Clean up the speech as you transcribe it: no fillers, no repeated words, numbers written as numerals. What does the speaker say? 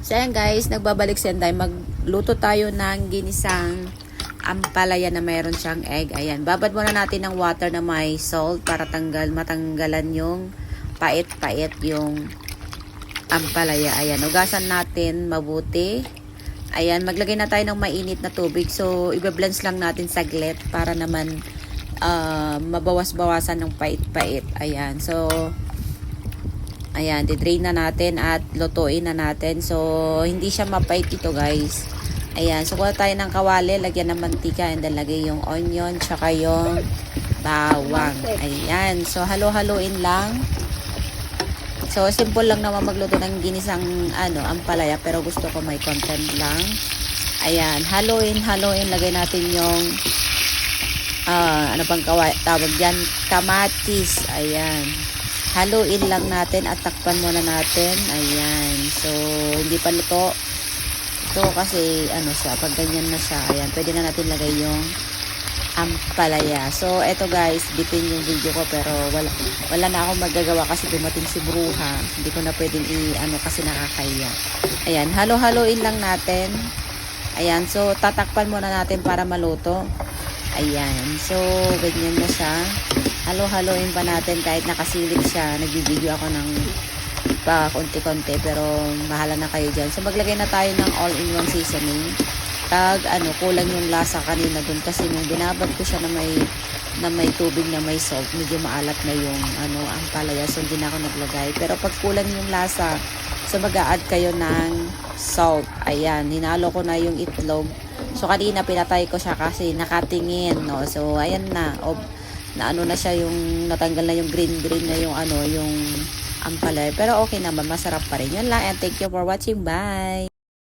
So ayan guys, nagbabalik si Anday. Magluto tayo ng ginisang ampalaya na mayroon siyang egg. Ayan, babad muna natin ng water na may salt para matanggalan yung pait-pait yung ampalaya. Ayan, ugasan natin mabuti. Ayan, maglagay na tayo ng mainit na tubig. So, ibe-blends lang natin saglit para naman mabawas-bawasan ng pait-pait. Ayan, so ayan, didrain na natin at lutuin na natin. So, hindi siya mapait ito guys. Ayan, so kuha tayo ng kawali, lagyan ng mantika, and then lagay yung onion, tsaka yung bawang. Ayan, so halo-haloin lang. So, simple lang naman magluto ng ginisang ampalaya, pero gusto ko may content lang. Ayan, haluin, lagay natin yung tawag dyan, kamatis. Ayan, haluin lang natin at takpan muna natin. Ayan, so hindi pa luto ito kasi siya, pag ganyan na siya, ayan, pwede na natin lagay yung ampalaya. So eto guys, bitin yung video ko, pero wala na akong magagawa kasi dumating si Bruha. Hindi ko na pwedeng kasi nakakaya. Ayan, halo-haloin lang natin. Ayan, so tatakpan muna natin para maluto. Ayan, so ganyan na siya. Halo-haloin pa natin kahit nakasilip siya. Nagbibideo ako ng pa konti-konti, pero mahala na kayo dyan. So maglagay na tayo ng all-in-one seasoning. Kulang yung lasa kanina dun kasi nung binabad ko siya na may tubig na may salt, medyo maalat na yung ampalaya, so hindi na ako naglagay. Pero pag kulang yung lasa, so mag-a-add kayo ng salt. Ayan, hinalo ko na yung itlog. So kanina pinatay ko siya kasi nakatingin, no. So ayan na, na siya, yung natanggal na yung green na yung yung ampalaya. Pero okay naman, masarap pa rin. Yun lang, and thank you for watching. Bye!